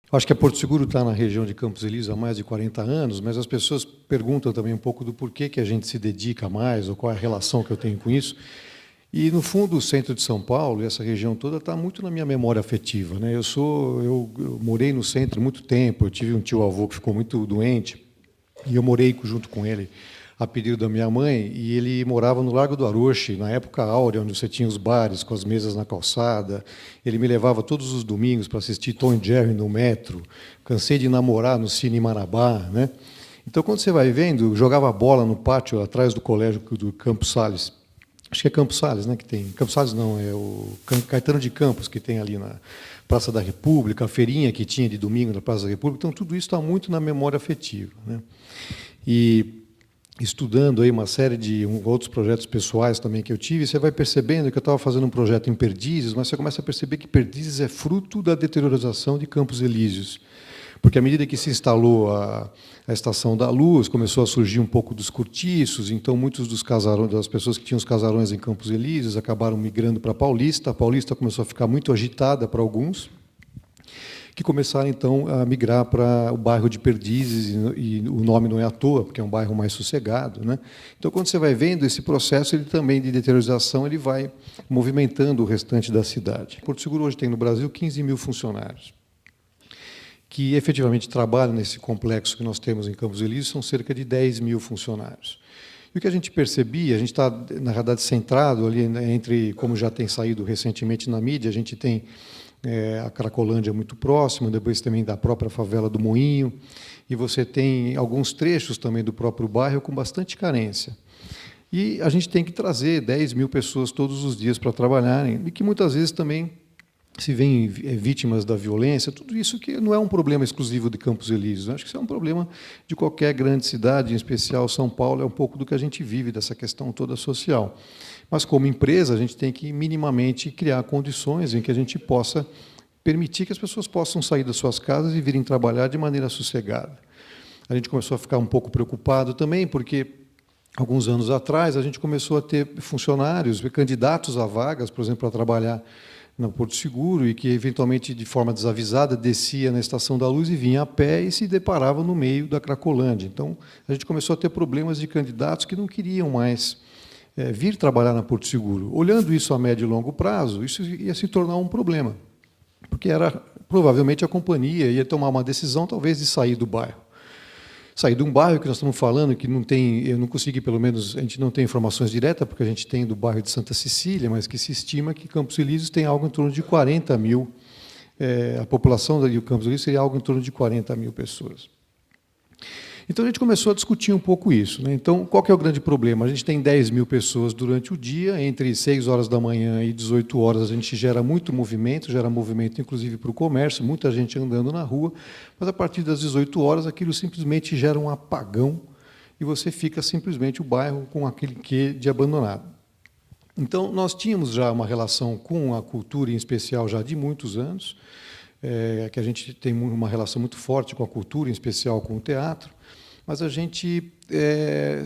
Acho que a Porto Seguro está na região de Campos Elíseos há mais de 40 anos, mas as pessoas perguntam também um pouco do porquê que a gente se dedica mais, ou qual é a relação que eu tenho com isso. E, no fundo, o centro de São Paulo, e essa região toda, está muito na minha memória afetiva, né? Eu morei no centro muito tempo, eu tive um tio-avô que ficou muito doente, e eu morei junto com ele a pedido da minha mãe, e ele morava no Largo do Aroche, na época áurea, onde você tinha os bares com as mesas na calçada. Ele me levava todos os domingos para assistir Tom e Jerry no metro. Cansei de namorar no Cine Marabá, né? Então, quando você vai vendo, jogava bola no pátio atrás do colégio do Campos Sales. Acho que é Campos Sales, né, que tem. Campos Sales não, é o Caetano de Campos, que tem ali na Praça da República, a feirinha que tinha de domingo na Praça da República. Então, tudo isso está muito na memória afetiva, né? E estudando aí uma série de outros projetos pessoais também que eu tive, você vai percebendo que eu estava fazendo um projeto em Perdizes, mas você começa a perceber que Perdizes é fruto da deteriorização de Campos Elíseos. Porque, à medida que se instalou a Estação da Luz, começou a surgir um pouco dos cortiços, então muitos dos casarões, das pessoas que tinham os casarões em Campos Elíseos acabaram migrando para a Paulista. A Paulista começou a ficar muito agitada para alguns, que começaram, então, a migrar para o bairro de Perdizes, e o nome não é à toa, porque é um bairro mais sossegado, né? Então, quando você vai vendo esse processo, ele também de deteriorização, ele vai movimentando o restante da cidade. Porto Seguro hoje tem no Brasil 15 mil funcionários, que efetivamente trabalham nesse complexo que nós temos em Campos Elíseos, são cerca de 10 mil funcionários. E o que a gente percebia, a gente está, na verdade, centrado ali, né, entre, como já tem saído recentemente na mídia, a gente tem a Cracolândia muito próxima, depois também da própria favela do Moinho, e você tem alguns trechos também do próprio bairro com bastante carência. E a gente tem que trazer 10 mil pessoas todos os dias para trabalharem, e que muitas vezes também se veem vítimas da violência, tudo isso que não é um problema exclusivo de Campos Elíseos, acho que isso é um problema de qualquer grande cidade, em especial São Paulo, é um pouco do que a gente vive, dessa questão toda social. Mas, como empresa, a gente tem que minimamente criar condições em que a gente possa permitir que as pessoas possam sair das suas casas e virem trabalhar de maneira sossegada. A gente começou a ficar um pouco preocupado também, porque, alguns anos atrás, a gente começou a ter funcionários, candidatos a vagas, por exemplo, para trabalhar no Porto Seguro, e que, eventualmente, de forma desavisada, descia na Estação da Luz e vinha a pé e se deparava no meio da Cracolândia. Então, a gente começou a ter problemas de candidatos que não queriam mais vir trabalhar na Porto Seguro. Olhando isso a médio e longo prazo, isso ia se tornar um problema, porque provavelmente a companhia ia tomar uma decisão, talvez, de sair do bairro. Sair de um bairro que nós estamos falando, que não tem, eu não consegui, pelo menos, a gente não tem informações diretas, porque a gente tem do bairro de Santa Cecília, mas que se estima que Campos Elíseos tem algo em torno de 40 mil, a população de Campos Elíseos seria algo em torno de 40 mil pessoas. Então, a gente começou a discutir um pouco isso, né? Então, qual que é o grande problema? A gente tem 10 mil pessoas durante o dia, entre 6 horas da manhã e 18 horas a gente gera muito movimento, inclusive para o comércio, muita gente andando na rua, mas a partir das 18 horas aquilo simplesmente gera um apagão e você fica simplesmente o bairro com aquele quê de abandonado. Então, nós tínhamos já uma relação com a cultura, em especial, já de muitos anos, que a gente tem uma relação muito forte com a cultura, em especial com o teatro, mas a gente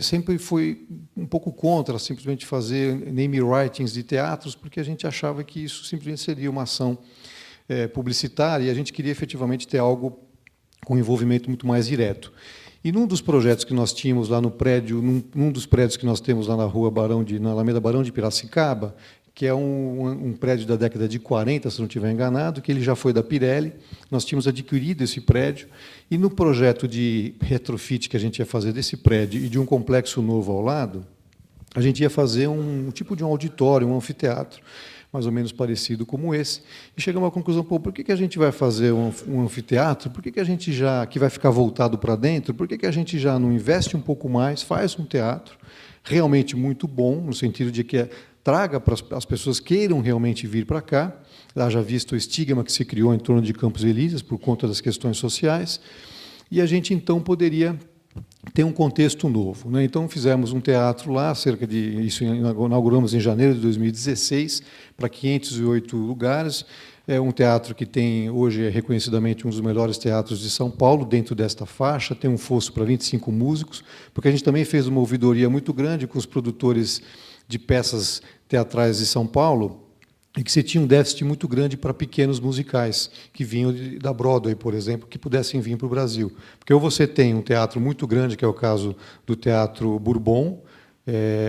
sempre foi um pouco contra simplesmente fazer name writings de teatros, porque a gente achava que isso simplesmente seria uma ação publicitária, e a gente queria efetivamente ter algo com envolvimento muito mais direto. E num dos projetos que nós tínhamos lá no prédio, num dos prédios que nós temos lá na na Alameda Barão de Piracicaba, que é um prédio da década de 40, se não estiver enganado, que ele já foi da Pirelli. Nós tínhamos adquirido esse prédio, e no projeto de retrofit que a gente ia fazer desse prédio e de um complexo novo ao lado, a gente ia fazer um tipo de um auditório, um anfiteatro, mais ou menos parecido como esse, e chegamos à conclusão, por que a gente vai fazer um anfiteatro? Por que a gente que vai ficar voltado para dentro, por que a gente já não investe um pouco mais, faz um teatro realmente muito bom, no sentido de que traga para as pessoas queiram realmente vir para cá, haja visto o estigma que se criou em torno de Campos Elíseos por conta das questões sociais, e a gente, então, poderia ter um contexto novo, né? Então, fizemos um teatro lá, isso inauguramos em janeiro de 2016, para 508 lugares, é um teatro que tem, hoje, reconhecidamente um dos melhores teatros de São Paulo, dentro desta faixa, tem um fosso para 25 músicos, porque a gente também fez uma ouvidoria muito grande com os produtores de peças teatrais de São Paulo, e que você tinha um déficit muito grande para pequenos musicais, que vinham da Broadway, por exemplo, que pudessem vir para o Brasil. Porque ou você tem um teatro muito grande, que é o caso do Teatro Bourbon,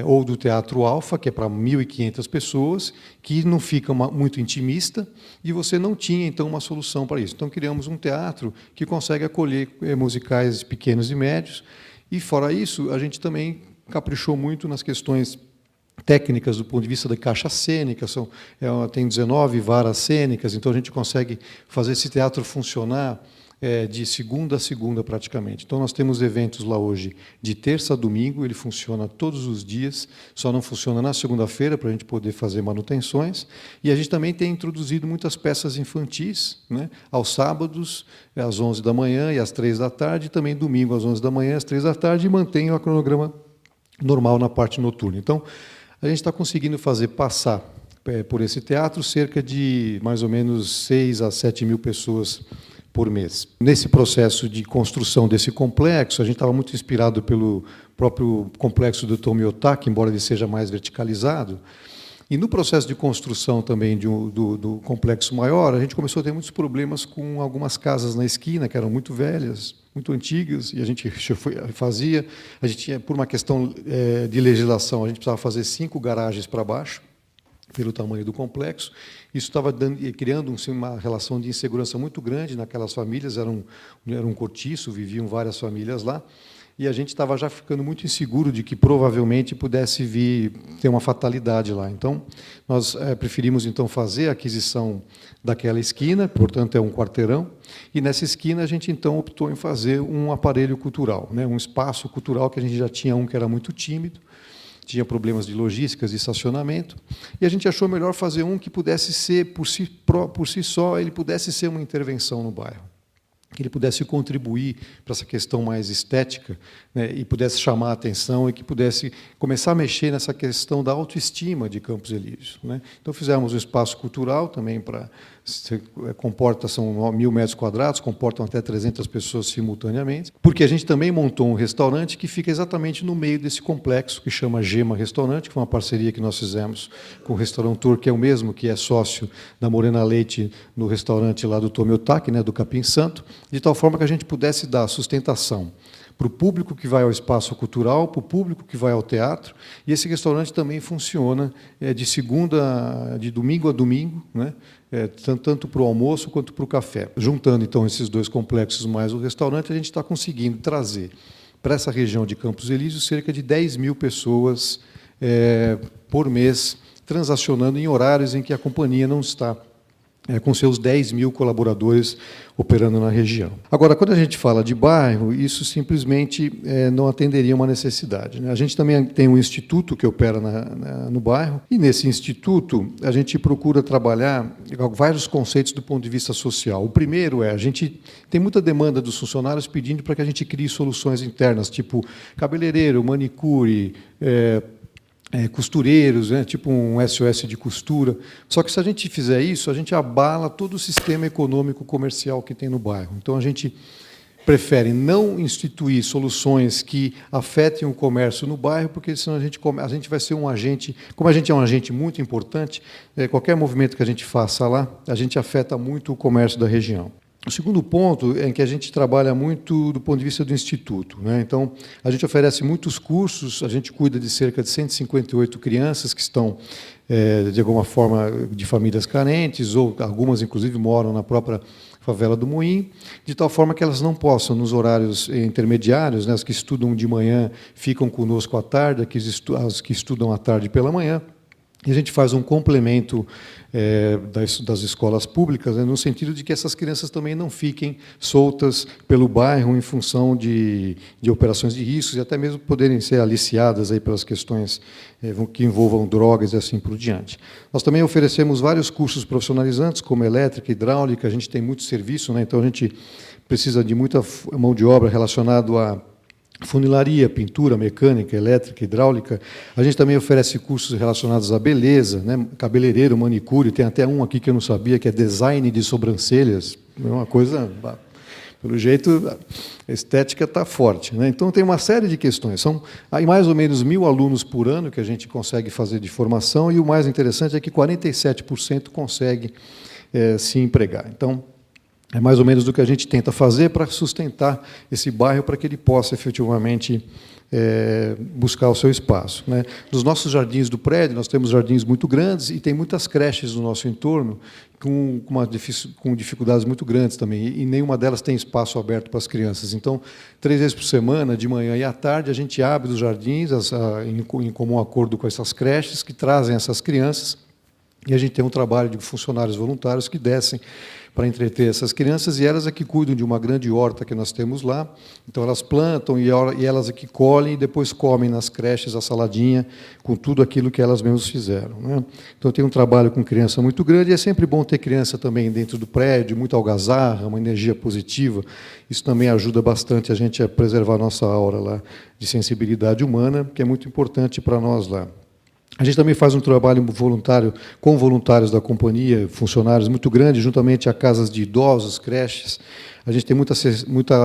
ou do Teatro Alfa, que é para 1.500 pessoas, que não fica muito intimista, e você não tinha, então, uma solução para isso. Então, criamos um teatro que consegue acolher musicais pequenos e médios, e, fora isso, a gente também caprichou muito nas questões técnicas do ponto de vista da caixa cênica, tem 19 varas cênicas, então a gente consegue fazer esse teatro funcionar de segunda a segunda praticamente. Então nós temos eventos lá hoje de terça a domingo, ele funciona todos os dias, só não funciona na segunda-feira para a gente poder fazer manutenções, e a gente também tem introduzido muitas peças infantis, né, aos sábados, às 11 da manhã e às 3 da tarde, e também domingo às 11 da manhã e às 3 da tarde, e mantém o cronograma normal na parte noturna. Então, a gente está conseguindo fazer passar por esse teatro cerca de mais ou menos 6 a 7 mil pessoas por mês. Nesse processo de construção desse complexo, a gente estava muito inspirado pelo próprio complexo do Tomiotaki, embora ele seja mais verticalizado. E no processo de construção também do complexo maior, a gente começou a ter muitos problemas com algumas casas na esquina, que eram muito velhas, muito antigas, e a gente fazia. A gente tinha, por uma questão de legislação, a gente precisava fazer 5 garagens para baixo, pelo tamanho do complexo. Isso estava criando uma relação de insegurança muito grande naquelas famílias, era um cortiço, viviam várias famílias lá, e a gente estava já ficando muito inseguro de que provavelmente pudesse vir ter uma fatalidade lá. Então, nós preferimos então fazer a aquisição daquela esquina, portanto é um quarteirão, e nessa esquina a gente então optou em fazer um aparelho cultural, né, um espaço cultural, que a gente já tinha um que era muito tímido, tinha problemas de logísticas, de estacionamento, e a gente achou melhor fazer um que pudesse ser, por si só, ele pudesse ser uma intervenção no bairro, que ele pudesse contribuir para essa questão mais estética, né, e pudesse chamar a atenção e que pudesse começar a mexer nessa questão da autoestima de Campos Elíseos, né. Então, fizemos um espaço cultural também para... são 1.000 metros quadrados, comportam até 300 pessoas simultaneamente, porque a gente também montou um restaurante que fica exatamente no meio desse complexo, que chama Gema Restaurante, que foi uma parceria que nós fizemos com o Restaurantor, que é o mesmo que é sócio da Morena Leite no restaurante lá do Tomiotaki, né, do Capim Santo, de tal forma que a gente pudesse dar sustentação para o público que vai ao espaço cultural, para o público que vai ao teatro, e esse restaurante também funciona de domingo a domingo, né, tanto para o almoço quanto para o café. Juntando, então, esses dois complexos mais o restaurante, a gente está conseguindo trazer para essa região de Campos Elíseos cerca de 10 mil pessoas por mês, transacionando em horários em que a companhia não está com seus 10 mil colaboradores operando na região. Agora, quando a gente fala de bairro, isso simplesmente não atenderia uma necessidade, né? A gente também tem um instituto que opera no bairro, e nesse instituto a gente procura trabalhar vários conceitos do ponto de vista social. O primeiro a gente tem muita demanda dos funcionários pedindo para que a gente crie soluções internas, tipo cabeleireiro, manicure, costureiros, né, tipo um SOS de costura. Só que se a gente fizer isso, a gente abala todo o sistema econômico comercial que tem no bairro. Então, a gente prefere não instituir soluções que afetem o comércio no bairro, porque senão a gente vai ser um agente, como a gente é um agente muito importante, qualquer movimento que a gente faça lá, a gente afeta muito o comércio da região. O segundo ponto é que a gente trabalha muito do ponto de vista do Instituto, né? Então, a gente oferece muitos cursos, a gente cuida de cerca de 158 crianças que estão, de alguma forma, de famílias carentes, ou algumas, inclusive, moram na própria favela do Moinho, de tal forma que elas não possam, nos horários intermediários, né, as que estudam de manhã ficam conosco à tarde, as que estudam à tarde pela manhã, e a gente faz um complemento das escolas públicas, né, no sentido de que essas crianças também não fiquem soltas pelo bairro em função de operações de riscos e até mesmo poderem ser aliciadas aí pelas questões que envolvam drogas e assim por diante. Nós também oferecemos vários cursos profissionalizantes, como elétrica, hidráulica, a gente tem muito serviço, né, então a gente precisa de muita mão de obra relacionada a funilaria, pintura, mecânica, elétrica, hidráulica. A gente também oferece cursos relacionados à beleza, né? Cabeleireiro, manicure, tem até um aqui que eu não sabia, que é design de sobrancelhas. É uma coisa Pelo jeito, a estética está forte, né? Então, tem uma série de questões. São aí mais ou menos 1.000 alunos por ano que a gente consegue fazer de formação, e o mais interessante é que 47% consegue se empregar. Então, é mais ou menos do que a gente tenta fazer para sustentar esse bairro, para que ele possa efetivamente buscar o seu espaço, né? Nos nossos jardins do prédio, nós temos jardins muito grandes e tem muitas creches no nosso entorno com dificuldades muito grandes também, e nenhuma delas tem espaço aberto para as crianças. Então, 3 vezes por semana, de manhã e à tarde, a gente abre os jardins em comum acordo com essas creches que trazem essas crianças, e a gente tem um trabalho de funcionários voluntários que descem para entreter essas crianças, e elas é que cuidam de uma grande horta que nós temos lá. Então, elas plantam e elas é que colhem e depois comem nas creches a saladinha com tudo aquilo que elas mesmas fizeram, né? Então, tem um trabalho com criança muito grande, e é sempre bom ter criança também dentro do prédio, muita algazarra, uma energia positiva. Isso também ajuda bastante a gente a preservar a nossa aura lá de sensibilidade humana, que é muito importante para nós lá. A gente também faz um trabalho voluntário com voluntários da companhia, funcionários muito grande, juntamente a casas de idosos, creches. A gente tem muita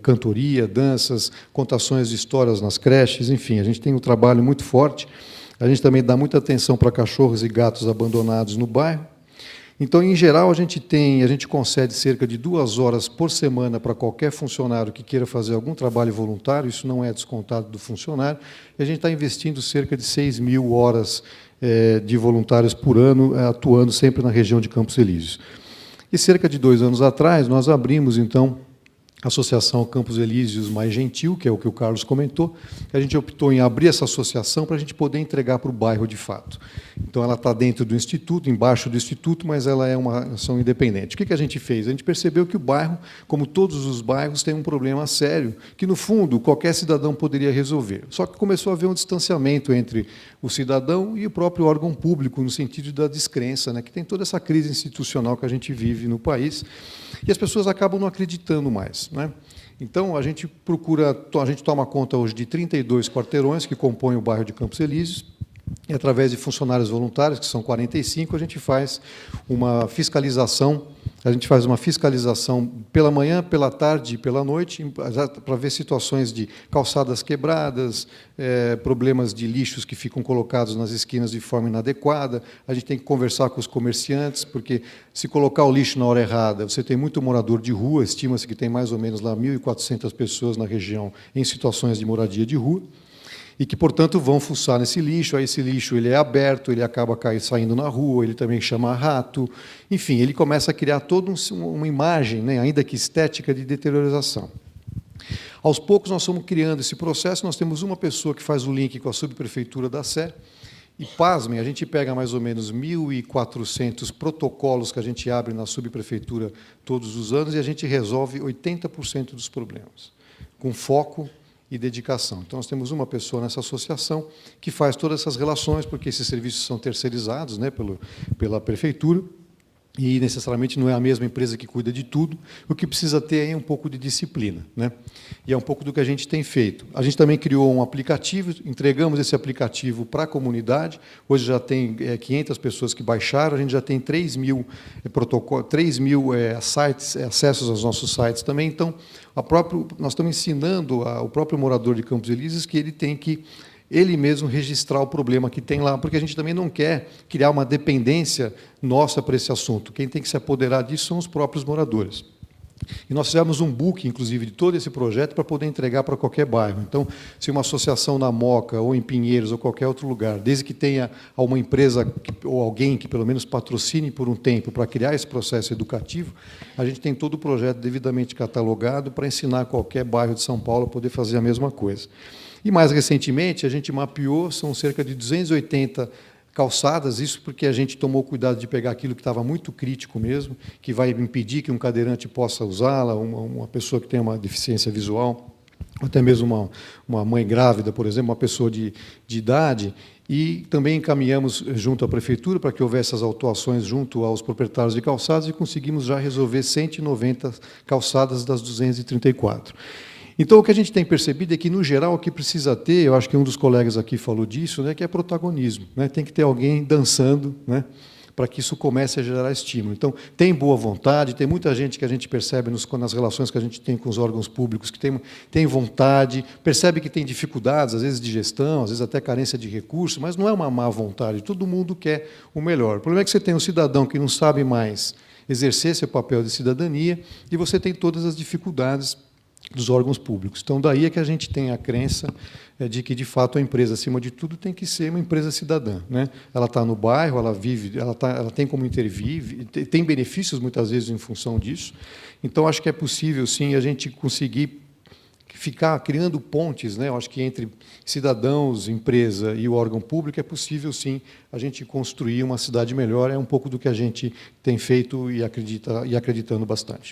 cantoria, danças, contações de histórias nas creches, enfim, a gente tem um trabalho muito forte. A gente também dá muita atenção para cachorros e gatos abandonados no bairro. Então, em geral, a gente concede cerca de 2 horas por semana para qualquer funcionário que queira fazer algum trabalho voluntário, isso não é descontado do funcionário, e a gente está investindo cerca de 6.000 horas de voluntários por ano, atuando sempre na região de Campos Elíseos. E cerca de 2 anos atrás, nós abrimos, então, a Associação Campos Elíseos Mais Gentil, que é o que o Carlos comentou. A gente optou em abrir essa associação para a gente poder entregar para o bairro de fato. Então, ela está dentro do Instituto, embaixo do Instituto, mas ela é uma ação independente. O que a gente fez? A gente percebeu que o bairro, como todos os bairros, tem um problema sério, que, no fundo, qualquer cidadão poderia resolver. Só que começou a haver um distanciamento entre o cidadão e o próprio órgão público, no sentido da descrença, né, que tem toda essa crise institucional que a gente vive no país, e as pessoas acabam não acreditando mais, né? Então, a gente toma conta hoje de 32 quarteirões que compõem o bairro de Campos Elíseos, e, através de funcionários voluntários, que são 45, a gente faz uma fiscalização. A gente faz uma fiscalização pela manhã, pela tarde e pela noite, para ver situações de calçadas quebradas, problemas de lixos que ficam colocados nas esquinas de forma inadequada. A gente tem que conversar com os comerciantes, porque, se colocar o lixo na hora errada, você tem muito morador de rua, estima-se que tem mais ou menos lá 1.400 pessoas na região em situações de moradia de rua, e que, portanto, vão fuçar nesse lixo. Aí esse lixo ele é aberto, ele acaba saindo na rua, ele também chama rato, enfim, ele começa a criar toda uma imagem, né, ainda que estética, de deteriorização. Aos poucos, nós fomos criando esse processo. Nós temos uma pessoa que faz o link com a subprefeitura da Sé, e, pasmem, a gente pega mais ou menos 1.400 protocolos que a gente abre na subprefeitura todos os anos, e a gente resolve 80% dos problemas, com foco e dedicação. Então, nós temos uma pessoa nessa associação que faz todas essas relações, porque esses serviços são terceirizados, né, pela prefeitura, e necessariamente não é a mesma empresa que cuida de tudo. O que precisa ter é um pouco de disciplina, né? E é um pouco do que a gente tem feito. A gente também criou um aplicativo, entregamos esse aplicativo para a comunidade. Hoje já tem 500 pessoas que baixaram, a gente já tem 3.000 sites, acessos aos nossos sites também. Então, nós estamos ensinando o próprio morador de Campos Elíseos que ele tem que ele mesmo registrar o problema que tem lá, porque a gente também não quer criar uma dependência nossa para esse assunto. Quem tem que se apoderar disso são os próprios moradores. E nós fizemos um book, inclusive, de todo esse projeto para poder entregar para qualquer bairro. Então, se uma associação na Moca, ou em Pinheiros, ou qualquer outro lugar, desde que tenha uma empresa ou alguém que, pelo menos, patrocine por um tempo para criar esse processo educativo, a gente tem todo o projeto devidamente catalogado para ensinar qualquer bairro de São Paulo a poder fazer a mesma coisa. E, mais recentemente, a gente mapeou, são cerca de 280 calçadas, isso porque a gente tomou cuidado de pegar aquilo que estava muito crítico mesmo, que vai impedir que um cadeirante possa usá-la, uma pessoa que tem uma deficiência visual, ou até mesmo uma mãe grávida, por exemplo, uma pessoa de idade. E também encaminhamos junto à prefeitura para que houvesse as autuações junto aos proprietários de calçadas, e conseguimos já resolver 190 calçadas das 234. Então, o que a gente tem percebido é que, no geral, o que precisa ter, eu acho que um dos colegas aqui falou disso, né, que é protagonismo, né? Tem que ter alguém dançando, né, para que isso comece a gerar estímulo. Então, tem boa vontade, tem muita gente que a gente percebe nas relações que a gente tem com os órgãos públicos, que tem vontade, percebe que tem dificuldades, às vezes de gestão, às vezes até carência de recursos, mas não é uma má vontade, todo mundo quer o melhor. O problema é que você tem um cidadão que não sabe mais exercer seu papel de cidadania e você tem todas as dificuldades dos órgãos públicos. Então, daí é que a gente tem a crença de que, de fato, a empresa, acima de tudo, tem que ser uma empresa cidadã, né? Ela está no bairro, ela vive, ela tem como intervir, tem benefícios, muitas vezes, em função disso. Então, acho que é possível, sim, a gente conseguir ficar criando pontes, né? Eu acho que entre cidadãos, empresa e o órgão público é possível, sim, a gente construir uma cidade melhor. É um pouco do que a gente tem feito e acreditando bastante.